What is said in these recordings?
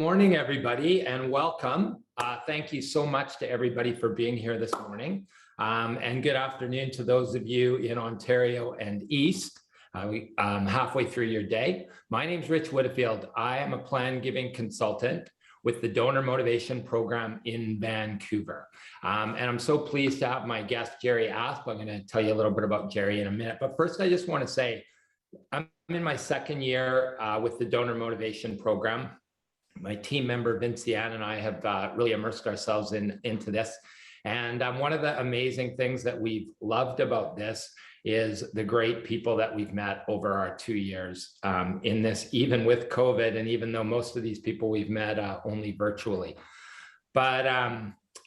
morning, everybody, and welcome. Thank you so much to everybody for being here this morning. And good afternoon to those of you in Ontario and East, halfway through your day. My name is Rich Whitfield. I am a plan giving consultant with the Donor Motivation Program in Vancouver. And I'm so pleased to have my guest, Jerry Asp. I'm going to tell you a little bit about Jerry in a minute. But first, I just want to say, I'm in my second year with the Donor Motivation Program. My team member, Vinciane, and I have really immersed ourselves into this. And one of the amazing things that we've loved about this is the great people that we've met over our 2 years in this, even with COVID, and even though most of these people we've met only virtually. But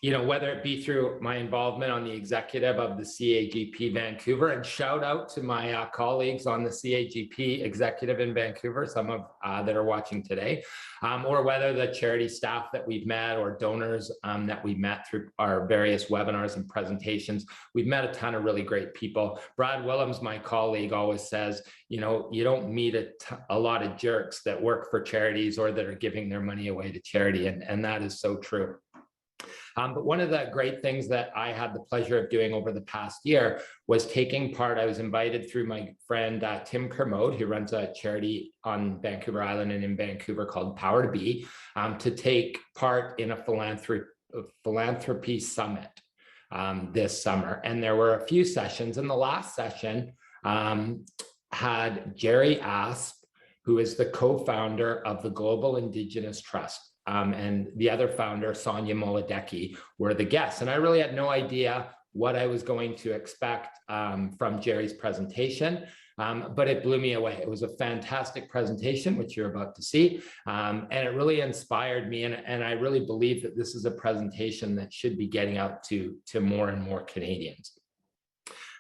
you know, whether it be through my involvement on the executive of the CAGP Vancouver, and shout out to my colleagues on the CAGP executive in Vancouver, some of that are watching today, or whether the charity staff that we've met or donors that we've met through our various webinars and presentations. We've met a ton of really great people. Brad Willems, my colleague, always says, you know, you don't meet a lot of jerks that work for charities or that are giving their money away to charity, and that is so true. But one of the great things that I had the pleasure of doing over the past year was taking part. I was invited through my friend Tim Kermode, who runs a charity on Vancouver Island and in Vancouver called Power to Be, to take part in a philanthropy summit this summer. And there were a few sessions, and the last session had Jerry Asp, who is the co-founder of the Global Indigenous Trust. And the other founder, Sonia Molodecki, were the guests. And I really had no idea what I was going to expect from Jerry's presentation, but it blew me away. It was a fantastic presentation, which you're about to see, and it really inspired me. And I really believe that this is a presentation that should be getting out to more and more Canadians.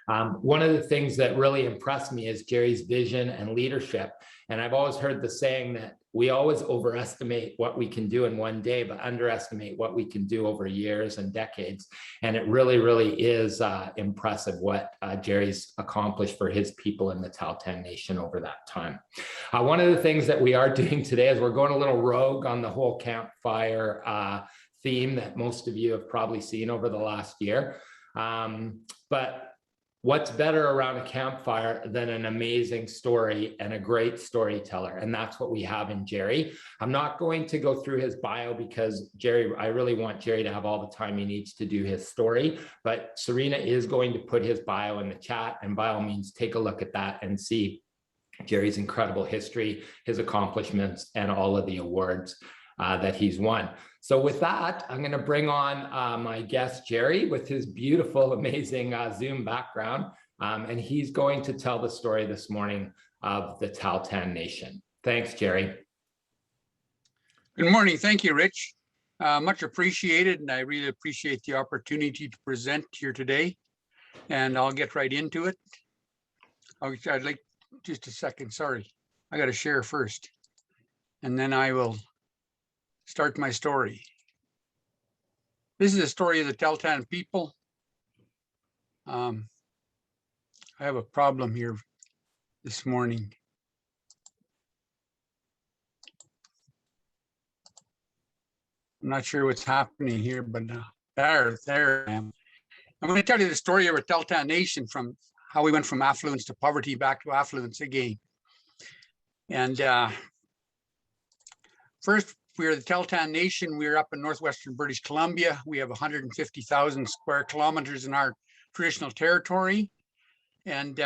One of the things that really impressed me is Jerry's vision and leadership. And I've always heard the saying that we always overestimate what we can do in one day, but underestimate what we can do over years and decades. And it really, really is impressive what Jerry's accomplished for his people in the Tahltan Nation over that time. One of the things that we are doing today is we're going a little rogue on the whole campfire theme that most of you have probably seen over the last year. But what's better around a campfire than an amazing story and a great storyteller? And that's what we have in Jerry. I'm not going to go through his bio because I really want Jerry to have all the time he needs to do his story, but Serena is going to put his bio in the chat, and by all means, take a look at that and see Jerry's incredible history, his accomplishments, and all of the awards that he's won. So with that, I'm going to bring on my guest, Jerry, with his beautiful, amazing Zoom background. And he's going to tell the story this morning of the Tahltan Nation. Thanks, Jerry. Good morning. Thank you, Rich. Much appreciated. And I really appreciate the opportunity to present here today. And I'll get right into it. I'd like just a second. Sorry. I got to share first. And then I will start my story. This is a story of the Tahltan people. I have a problem here this morning. I'm not sure what's happening here, but there I am. I'm going to tell you the story of our Tahltan Nation, from how we went from affluence to poverty back to affluence again. And first, we are the Tahltan Nation. We are up in northwestern British Columbia. We have 150,000 square kilometers in our traditional territory. And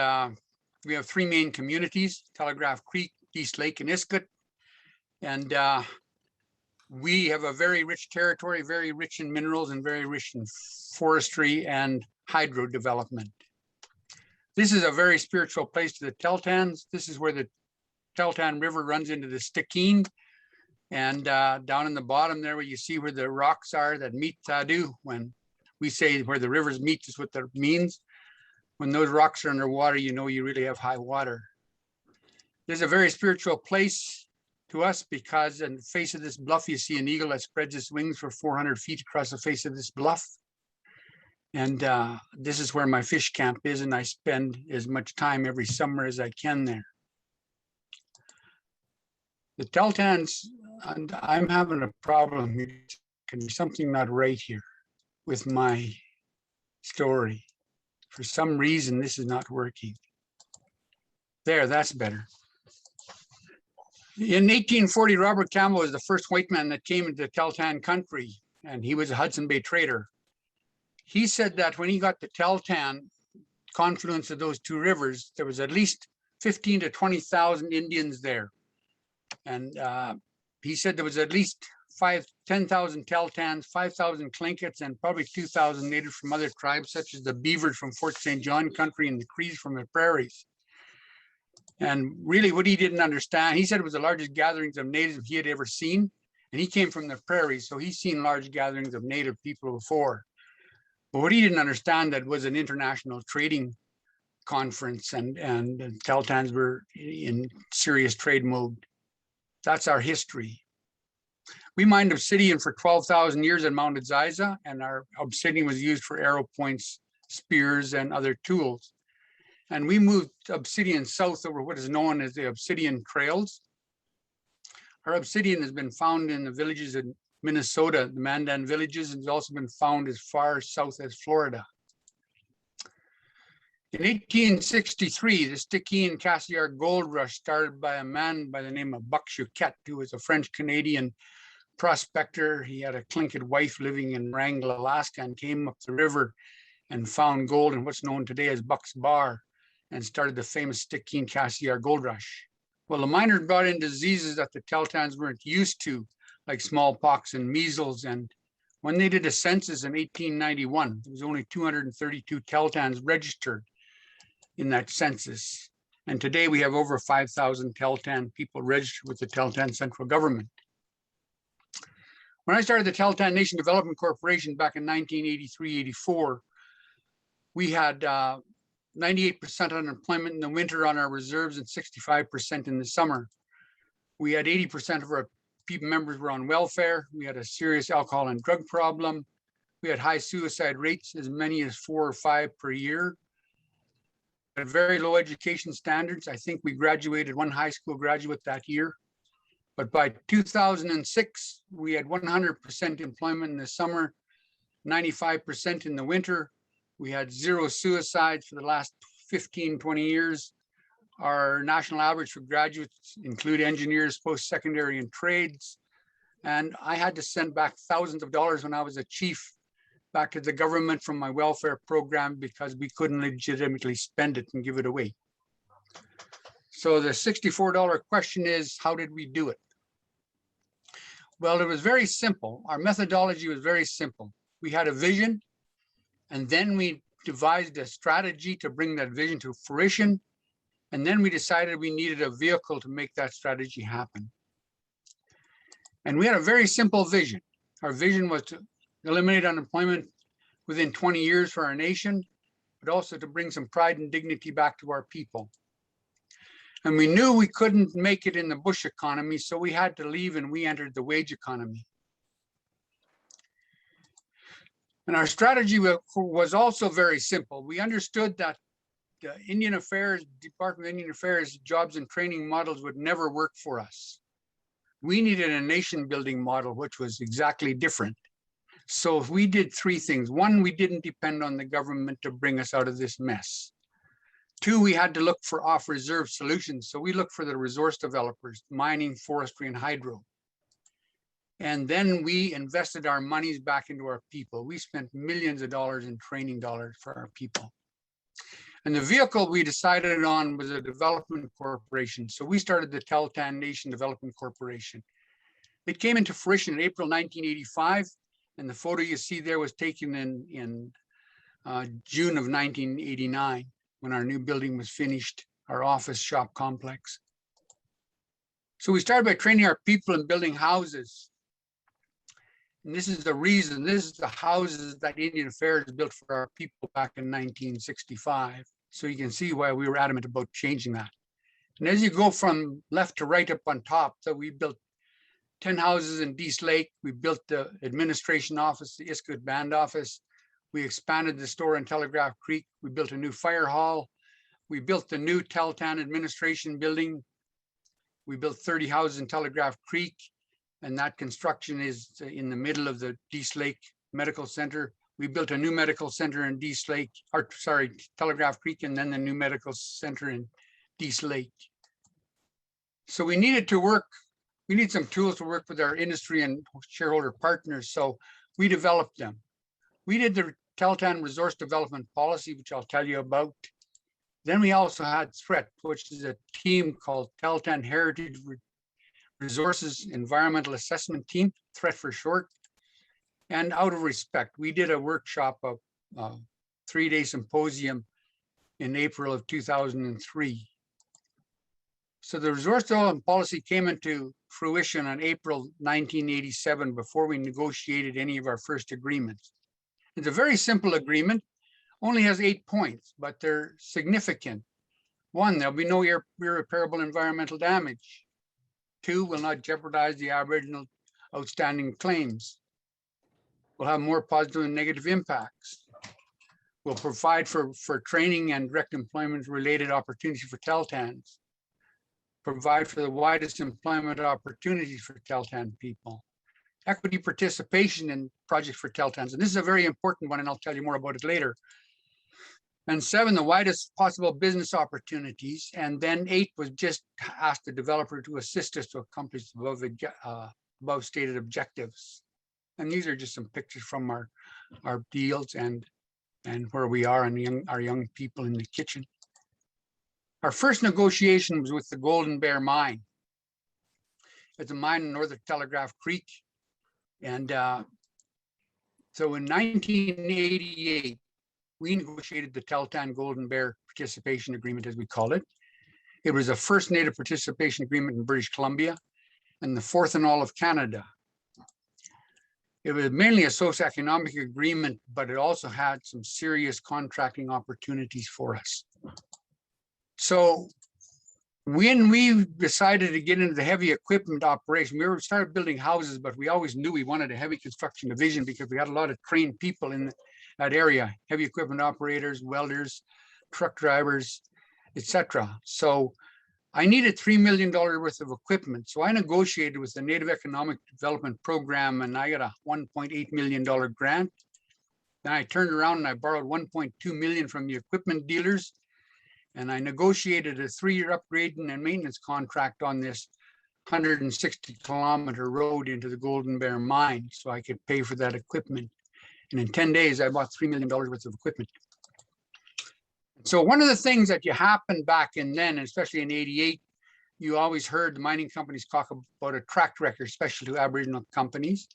we have three main communities: Telegraph Creek, East Lake, and Iskut. And we have a very rich territory, very rich in minerals and very rich in forestry and hydro development. This is a very spiritual place to the Tahltans. This is where the Tahltan River runs into the Stikine. And down in the bottom there, where you see where the rocks are that meet Thadu, when we say where the rivers meet is what that means. When those rocks are underwater, you know you really have high water. There's a very spiritual place to us because in the face of this bluff, you see an eagle that spreads its wings for 400 feet across the face of this bluff. And this is where my fish camp is, and I spend as much time every summer as I can there. The Tahltans And I'm having a problem here. Can be something not right here with my story. For some reason, this is not working. There, that's better. In 1840, Robert Campbell was the first white man that came into Tahltan country, and he was a Hudson Bay trader. He said that when he got to Tahltan, confluence of those two rivers, there was at least 15 to 20,000 Indians there. And he said there was at least 10,000 Tahltans, 5,000 Tlinkits, and probably 2,000 natives from other tribes, such as the Beavers from Fort St. John country and the Crees from the prairies. And really what he didn't understand, he said it was the largest gatherings of natives he had ever seen. And he came from the prairies, so he's seen large gatherings of native people before. But what he didn't understand that was an international trading conference, and Tahltans were in serious trade mode. That's our history. We mined obsidian for 12,000 years at Mount Edziza, and our obsidian was used for arrow points, spears, and other tools. And we moved obsidian south over what is known as the Obsidian Trails. Our obsidian has been found in the villages in Minnesota, the Mandan villages, and has also been found as far south as Florida. In 1863, the Stickeen Cassiar gold rush started by a man by the name of Buck Chouquette, who was a French-Canadian prospector. He had a Tlingit wife living in Wrangell, Alaska, and came up the river and found gold in what's known today as Buck's Bar, and started the famous Stickeen Cassiar gold rush. Well, the miners brought in diseases that the Tahltans weren't used to, like smallpox and measles. And when they did a census in 1891, there was only 232 Tahltans registered in that census. And today we have over 5,000 Tahltan people registered with the Tahltan central government. When I started the Tahltan Nation Development Corporation back in 1983-84, we had 98% unemployment in the winter on our reserves and 65% in the summer. We had 80% of our people members were on welfare. We had a serious alcohol and drug problem. We had high suicide rates, as many as 4 or 5 per year. We had very low education standards. I think we graduated one high school graduate that year. But by 2006, we had 100% employment in the summer, 95% in the winter. We had 0 suicides for the last 15, 20 years. Our national average for graduates include engineers, post-secondary, and trades. And I had to send back thousands of dollars when I was a chief back to the government from my welfare program because we couldn't legitimately spend it and give it away. So the $64 question is, how did we do it? Well, it was very simple. Our methodology was very simple. We had a vision, and then we devised a strategy to bring that vision to fruition. And then we decided we needed a vehicle to make that strategy happen. And we had a very simple vision. Our vision was to eliminate unemployment within 20 years for our nation, but also to bring some pride and dignity back to our people. And we knew we couldn't make it in the bush economy, so we had to leave and we entered the wage economy. And our strategy was also very simple. We understood that the Department of Indian Affairs jobs and training models would never work for us. We needed a nation building model, which was exactly different. So we did 3 things. 1, we didn't depend on the government to bring us out of this mess. 2, we had to look for off-reserve solutions. So we looked for the resource developers, mining, forestry, and hydro. And then we invested our monies back into our people. We spent millions of dollars in training dollars for our people. And the vehicle we decided on was a development corporation. So we started the Tahltan Nation Development Corporation. It came into fruition in April 1985. And the photo you see there was taken in June of 1989, when our new building was finished, our office shop complex. So we started by training our people and building houses. And this is the reason, this is the houses that Indian Affairs built for our people back in 1965. So you can see why we were adamant about changing that. And as you go from left to right up on top, so we built 10 houses in Dease Lake. We built the administration office, the Iskoot Band office. We expanded the store in Telegraph Creek. We built a new fire hall. We built the new Tahltan administration building. We built 30 houses in Telegraph Creek. And that construction is in the middle of the Dease Lake Medical Center. We built a new medical center in Dease Lake, or sorry, Telegraph Creek, and then the new medical center in Dease Lake. So we needed to work, we need some tools to work with our industry and shareholder partners. So we developed them. We did the Tahltan Resource Development Policy, which I'll tell you about. Then we also had THRET, which is a team called Tahltan Heritage Resources Environmental Assessment Team, THRET for short. And out of respect, we did a workshop, a 3-day symposium in April of 2003. So the resource development policy came into fruition on April 1987 before we negotiated any of our first agreements. It's a very simple agreement, only has 8 points, but they're significant. 1, there'll be no irreparable environmental damage. 2, will not jeopardize the Aboriginal outstanding claims. We'll have more positive and negative impacts. We'll provide for training and direct employment related opportunities for Tahltans. Provide for the widest employment opportunities for Tahltan people. Equity participation in projects for Tahltans. And this is a very important one, and I'll tell you more about it later. And 7, the widest possible business opportunities. And then 8 was just ask the developer to assist us to accomplish above stated objectives. And these are just some pictures from our deals and where we are and our young people in the kitchen. Our first negotiation was with the Golden Bear Mine. It's a mine in northern Telegraph Creek. And so in 1988, we negotiated the Tahltan Golden Bear Participation Agreement, as we call it. It was a first Native participation agreement in British Columbia and the 4th in all of Canada. It was mainly a socioeconomic agreement, but it also had some serious contracting opportunities for us. So when we decided to get into the heavy equipment operation, we started building houses, but we always knew we wanted a heavy construction division because we had a lot of trained people in that area, heavy equipment operators, welders, truck drivers, etc. So I needed $3 million worth of equipment. So I negotiated with the Native Economic Development Program and I got a $1.8 million grant. Then I turned around and I borrowed $1.2 million from the equipment dealers. And I negotiated a 3-year upgrading and maintenance contract on this 160-kilometer road into the Golden Bear Mine so I could pay for that equipment. And in 10 days, I bought $3 million worth of equipment. So one of the things that happened back in then, especially in 88, you always heard the mining companies talk about a track record, especially to Aboriginal companies,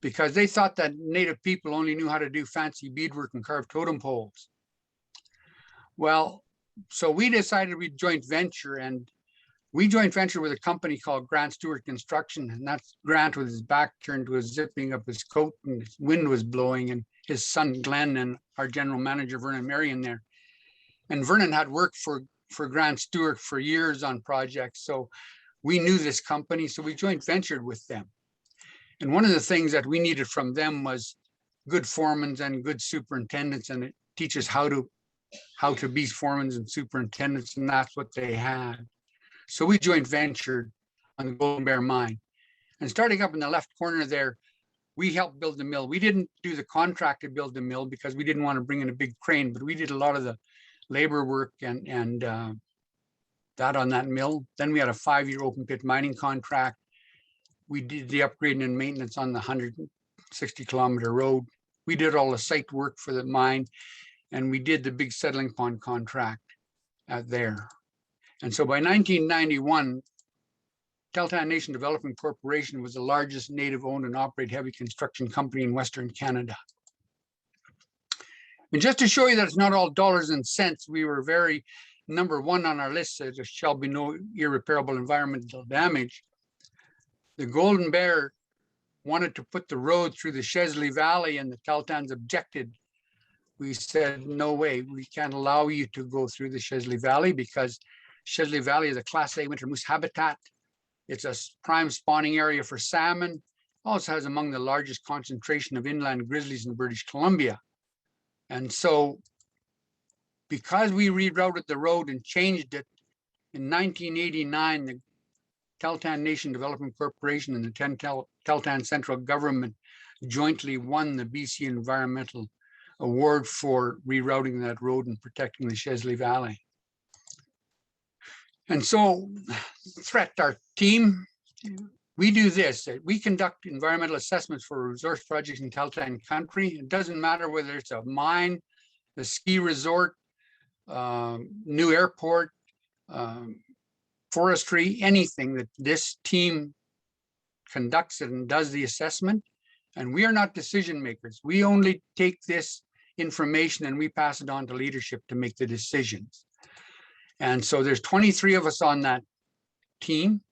because they thought that Native people only knew how to do fancy beadwork and carve totem poles. Well, so we decided we'd joint venture, and we joint venture with a company called Grant Stewart Construction, and that's Grant with his back turned was zipping up his coat and his wind was blowing, and his son Glenn and our general manager Vernon Marion there. And Vernon had worked for Grant Stewart for years on projects, so we knew this company, so we joint ventured with them. And one of the things that we needed from them was good foremen and good superintendents, and it teaches how to be foremen and superintendents, and that's what they had. So we joint ventured on the Golden Bear Mine. And starting up in the left corner there, we helped build the mill. We didn't do the contract to build the mill because we didn't want to bring in a big crane, but we did a lot of the labor work and that on that mill. Then we had a 5-year open pit mining contract. We did the upgrading and maintenance on the 160-kilometer road. We did all the site work for the mine, and we did the big settling pond contract there. And so by 1991, Tahltan Nation Development Corporation was the largest Native owned and operated heavy construction company in Western Canada. And just to show you that it's not all dollars and cents, we were very number 1 on our list, there shall be no irreparable environmental damage. The Golden Bear wanted to put the road through the Chesley Valley, and the Tahltans objected. We said, no way, we can't allow you to go through the Chesley Valley because Chesley Valley is a Class A winter moose habitat. It's a prime spawning area for salmon. Also has among the largest concentration of inland grizzlies in British Columbia. And so because we rerouted the road and changed it, in 1989, Tahltan Nation Development Corporation and the Tahltan Central Government jointly won the BC Environmental Award for rerouting that road and protecting the Chesley Valley. And so, threat, our team, we do this. We conduct environmental assessments for resource projects in Tahltan country. It doesn't matter whether it's a mine, a ski resort, new airport, forestry, anything that this team conducts it and does the assessment. And we are not decision makers. We only take this information and we pass it on to leadership to make the decisions. And so there's 23 of us on that team.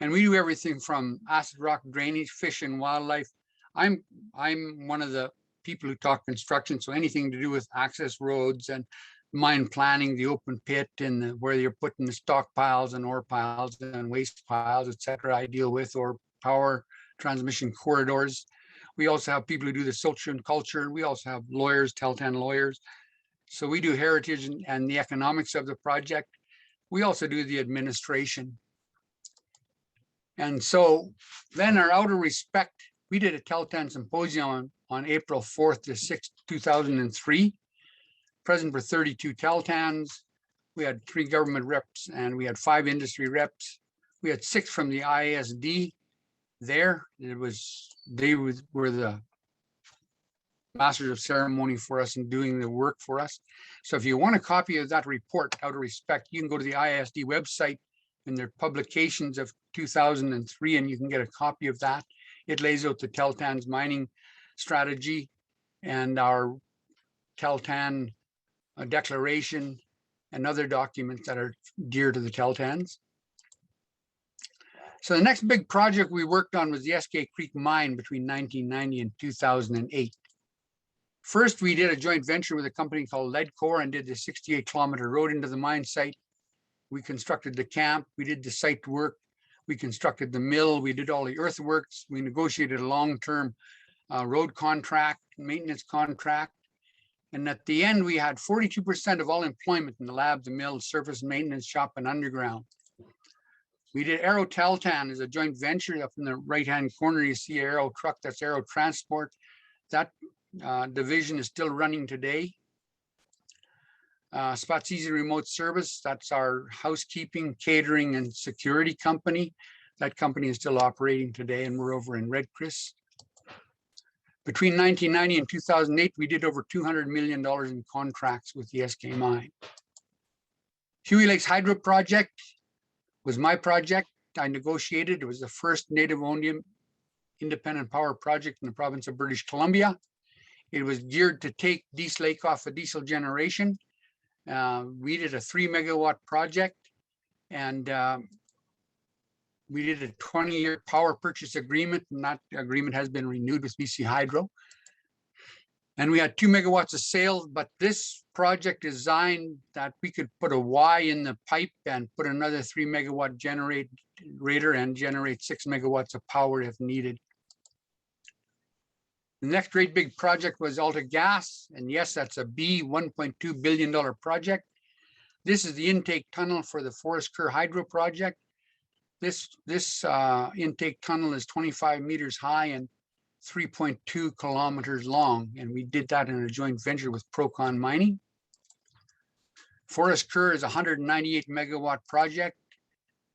And we do everything from acid rock drainage, fish and wildlife. I'm one of the people who talk construction. So anything to do with access roads and mine planning, the open pit and where you're putting the stockpiles and ore piles and waste piles, et cetera, I deal with, or power transmission corridors. We also have people who do the social and culture. We also have lawyers, Tahltan lawyers. So we do heritage and the economics of the project. We also do the administration. And so then our outer respect, we did a Tahltan symposium on April 4th to 6th, 2003. Present for 32 Tahltans. We had 3 government reps and we had 5 industry reps. We had 6 from the ISD there. They were the masters of ceremony for us and doing the work for us. So if you want a copy of that report, Out of Respect, you can go to the ISD website and their publications of 2003 and you can get a copy of that. It lays out the Tahltan's mining strategy and our Tahltan declaration and other documents that are dear to the Tahltans. So the next big project we worked on was the Eskay Creek mine between 1990 and 2008. First, we did a joint venture with a company called Leadcore and did the 68-kilometer road into the mine site. We constructed the camp, we did the site work, we constructed the mill, we did all the earthworks, we negotiated a long-term road contract, maintenance contract. And at the end, we had 42% of all employment in the lab, the mill, surface maintenance shop, and underground. We did Aero Tahltan as a joint venture. Up in the right-hand corner, you see Aero truck, that's Aero Transport. That division is still running today. Spots Easy Remote Service, that's our housekeeping, catering, and security company. That company is still operating today, and we're over in Red Chris. Between 1990 and 2008, we did over $200 million in contracts with the Eskay mine. Huey Lakes Hydro Project was my project. I negotiated. It was the first native-owned independent power project in the province of British Columbia. It was geared to take Dease Lake off of diesel generation. We did a 3-megawatt project, and we did a 20-year power purchase agreement, and that agreement has been renewed with BC Hydro. And we had 2 megawatts of sales, but this project designed that we could put a Y in the pipe and put another 3-megawatt generator and generate 6 megawatts of power if needed. The next great big project was AltaGas, and yes, that's a $1.2 billion project. This is the intake tunnel for the Forest Kerr Hydro project. This intake tunnel is 25 meters high and 3.2 kilometers long, and we did that in a joint venture with Procon Mining. Forest Kerr is a 198 megawatt project.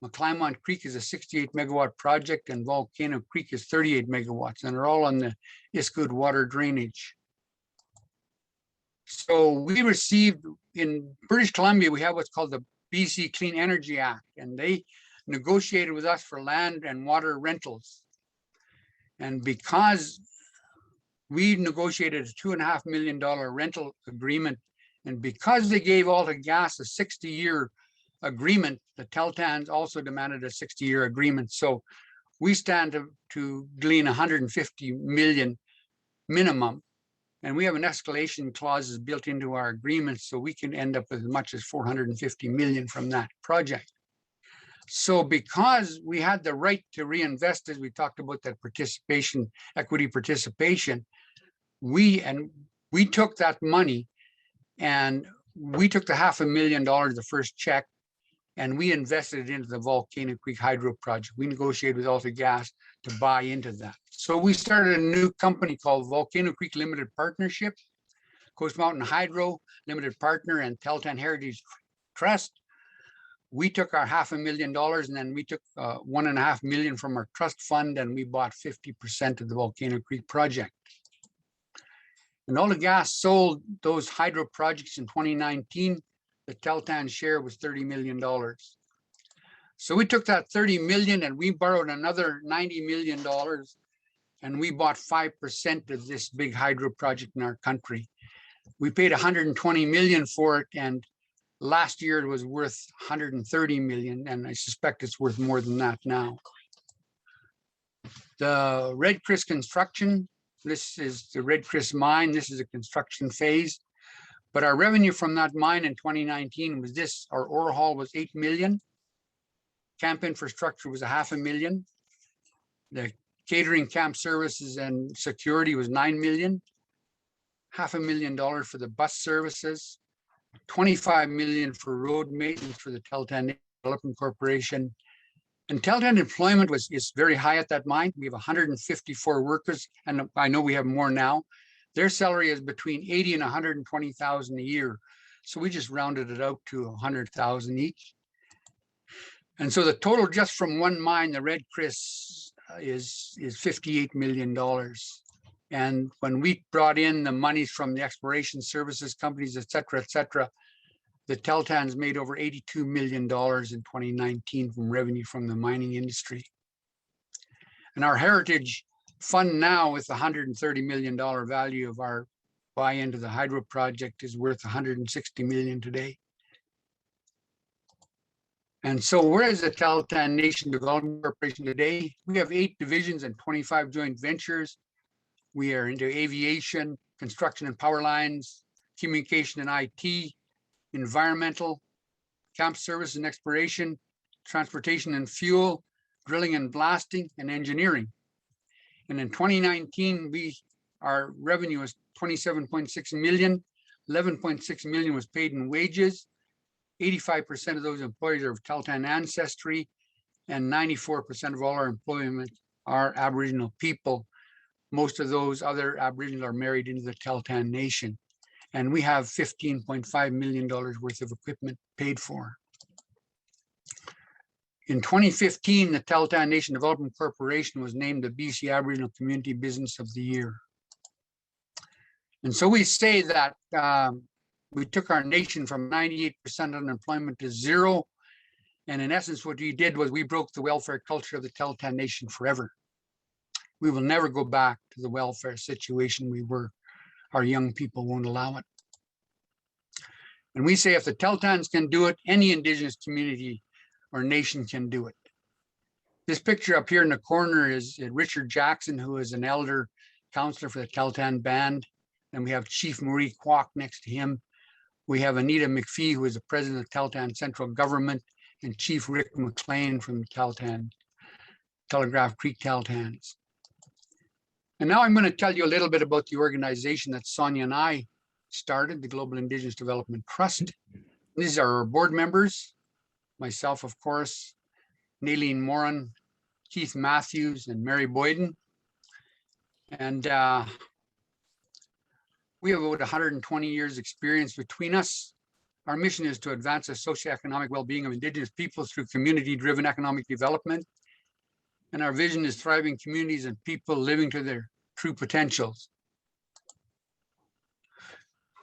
McClymont Creek is a 68 megawatt project, and Volcano Creek is 38 megawatts, and they're all on the Iskood water drainage. So we received, in British Columbia, we have what's called the BC Clean Energy Act, and they negotiated with us for land and water rentals. And because we negotiated a $2.5 million rental agreement, and because they gave AltaGas a 60-year agreement, the Tahltans also demanded a 60-year agreement. So we stand to glean 150 million minimum. And we have an escalation clauses built into our agreement, so we can end up with as much as 450 million from that project. So because we had the right to reinvest, as we talked about that participation, equity participation, we took that money and we took the $500,000, the first check, and we invested into the Volcano Creek Hydro Project. We negotiated with AltaGas to buy into that. So we started a new company called Volcano Creek Limited Partnership, Coast Mountain Hydro Limited Partner, and Tahltan Heritage Trust. We took our $500,000, and then we took $1.5 million from our trust fund, and we bought 50% of the Volcano Creek project. And AltaGas sold those hydro projects in 2019. The Tahltan share was $30 million. So we took that 30 million and we borrowed another $90 million, and we bought 5% of this big hydro project in our country. We paid 120 million for it, and last year it was worth 130 million, and I suspect it's worth more than that now. The Red Chris construction, this is the Red Chris mine. This is a construction phase, but our revenue from that mine in 2019 was this. Our ore haul was 8 million. Camp infrastructure was $500,000. The catering, camp services, and security was 9 million. $500,000 for the bus services, 25 million for road maintenance for the Tahltan Development Corporation. And Tahltan employment is very high at that mine. We have 154 workers, and I know we have more now. Their salary is between 80 and 120,000 a year. So we just rounded it out to 100,000 each. And so the total just from one mine, the Red Chris, is $58 million. And when we brought in the monies from the exploration services companies, et cetera, the Tahltan's made over $82 million in 2019 from revenue from the mining industry. And our heritage fund now, with the $130 million value of our buy into the hydro project, is worth 160 million today. And so where is the Tahltan Nation Development Corporation today? We have 8 divisions and 25 joint ventures. We are into aviation, construction and power lines, communication and IT, environmental, camp service and exploration, transportation and fuel, drilling and blasting, and engineering. And in 2019, our revenue was 27.6 million, 11.6 million was paid in wages. 85% of those employees are of Tahltan ancestry, and 94% of all our employment are Aboriginal people. Most of those other Aboriginal are married into the Tahltan Nation. And we have $15.5 million worth of equipment paid for. In 2015, the Tahltan Nation Development Corporation was named the BC Aboriginal Community Business of the Year. And so we say that we took our nation from 98% unemployment to 0. And in essence, what we did was we broke the welfare culture of the Tahltan Nation forever. We will never go back to the welfare situation we were. Our young people won't allow it. And we say if the Tahltans can do it, any Indigenous community or nation can do it. This picture up here in the corner is Richard Jackson, who is an elder counselor for the Tahltan band. And we have Chief Marie Kwok next to him. We have Anita McPhee, who is the president of Tahltan Central Government, and Chief Rick McLean from Tahltan, Telegraph Creek Tahltans. And now I'm going to tell you a little bit about the organization that Sonia and I started, the Global Indigenous Development Trust. These are our board members, myself, of course, Naileen Moran, Keith Matthews, and Mary Boyden. And we have about 120 years experience between us. Our mission is to advance the socioeconomic well-being of Indigenous peoples through community-driven economic development. And our vision is thriving communities and people living to their true potentials.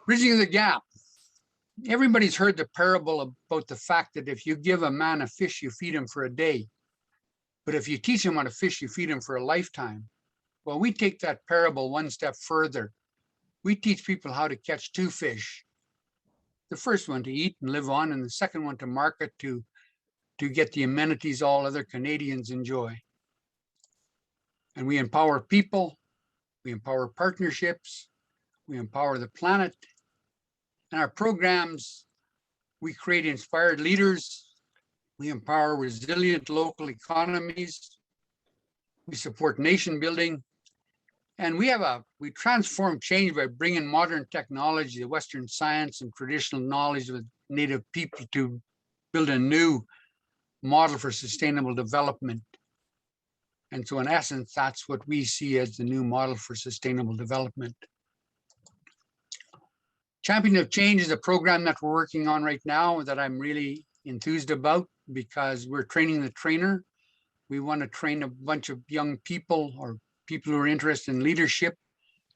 Bridging the gap. Everybody's heard the parable about the fact that if you give a man a fish, you feed him for a day. But if you teach him how to fish, you feed him for a lifetime. Well, we take that parable one step further. We teach people how to catch 2 fish. The first one to eat and live on, and the second one to market to get the amenities all other Canadians enjoy. And we empower people, we empower partnerships, we empower the planet. And our programs, we create inspired leaders, we empower resilient local economies, we support nation building, and we transform change by bringing modern technology, the Western science and traditional knowledge of Native people to build a new model for sustainable development. And so in essence, that's what we see as the new model for sustainable development. Champion of Change is a program that we're working on right now that I'm really enthused about, because we're training the trainer. We want to train a bunch of young people or people who are interested in leadership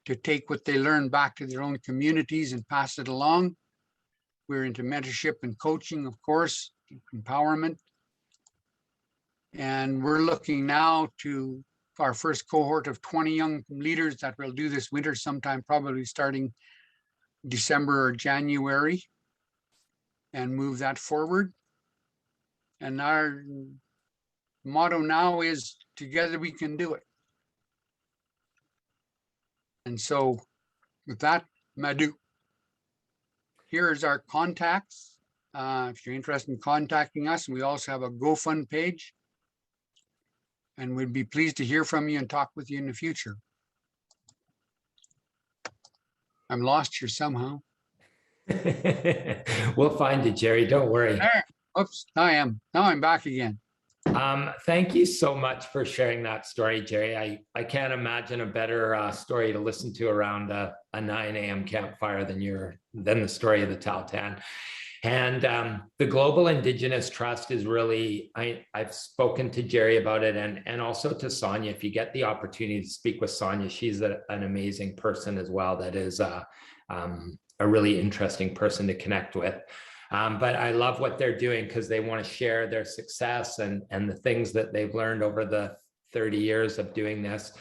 to take what they learn back to their own communities and pass it along. We're into mentorship and coaching, of course, empowerment. And we're looking now to our first cohort of 20 young leaders that we'll do this winter sometime, probably starting December or January, and move that forward. And our motto now is together we can do it. And so with that, Madhu, here's our contacts. If you're interested in contacting us, we also have a GoFund page. And we'd be pleased to hear from you and talk with you in the future. I'm lost here somehow. We'll find you, Jerry. Don't worry. There. Oops, now I'm back again. Thank you so much for sharing that story, Jerry. I can't imagine a better story to listen to around a 9 a.m. campfire than the story of the Tahltan. And the Global Indigenous Trust is really, I've spoken to Jerry about it, and also to Sonia. If you get the opportunity to speak with Sonia, she's an amazing person as well. That is a really interesting person to connect with. But I love what they're doing because they want to share their success and the things that they've learned over the 30 years of doing this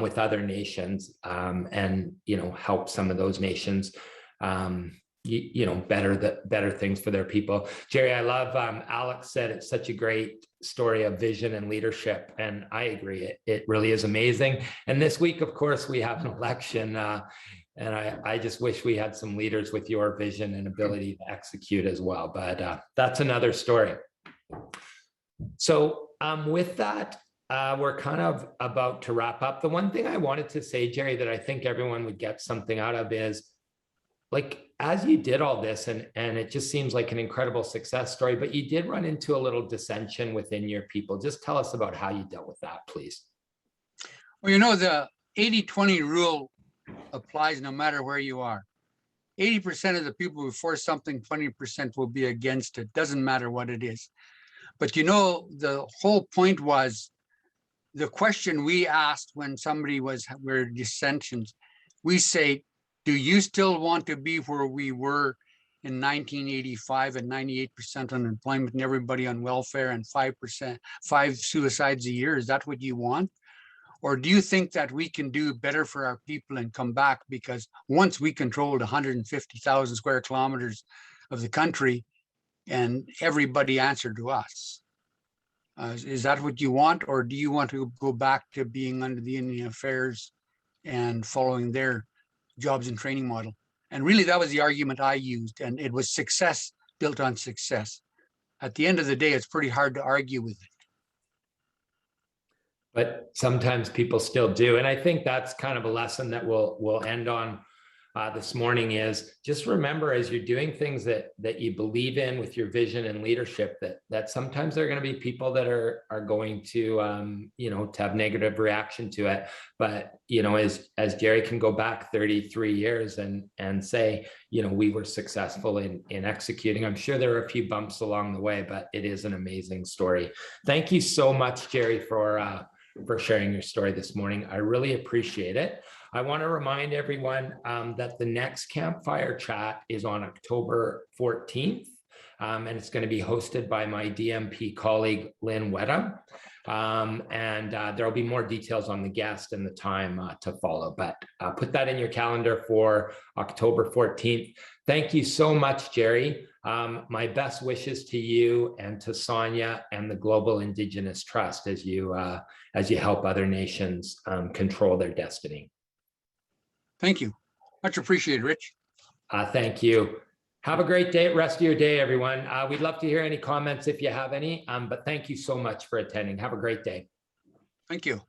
with other nations, and help some of those nations better things for their people. Jerry, I love Alex said it's such a great story of vision and leadership, and I agree. It really is amazing. And this week, of course, we have an election, and I just wish we had some leaders with your vision and ability to execute as well. But that's another story. So with that, we're kind of about to wrap up. The one thing I wanted to say, Jerry, that I think everyone would get something out of is, like, as you did all this, and it just seems like an incredible success story, but you did run into a little dissension within your people. Just tell us about how you dealt with that, please. Well, the 80-20 rule applies no matter where you are. 80% of the people who force something, 20% will be against it. Doesn't matter what it is. But the whole point was the question we asked when somebody were dissensions. We say, do you still want to be where we were in 1985 and 98% unemployment and everybody on welfare and 5 suicides a year? Is that what you want? Or do you think that we can do better for our people and come back? Because once we controlled 150,000 square kilometers of the country and everybody answered to us. Is that what you want? Or do you want to go back to being under the Indian Affairs and following their jobs and training model? And really, that was the argument I used. And it was success built on success. At the end of the day, it's pretty hard to argue with it. But sometimes people still do. And I think that's kind of a lesson that we'll end on this morning, is just remember, as you're doing things that you believe in with your vision and leadership, that sometimes there are going to be people that are going to to have negative reaction to it. But as Jerry can go back 33 years and say, we were successful in executing. I'm sure there are a few bumps along the way, but it is an amazing story. Thank you so much, Jerry, for sharing your story this morning. I really appreciate it. I want to remind everyone that the next Campfire Chat is on October 14th, and it's going to be hosted by my DMP colleague, Lynn Wedham. And there'll be more details on the guest and the time to follow, but put that in your calendar for October 14th. Thank you so much, Jerry. My best wishes to you and to Sonia and the Global Indigenous Trust as you help other nations control their destiny. Thank you. Much appreciated, Rich. Thank you. Have a great day, rest of your day, everyone. We'd love to hear any comments if you have any, but thank you so much for attending. Have a great day. Thank you.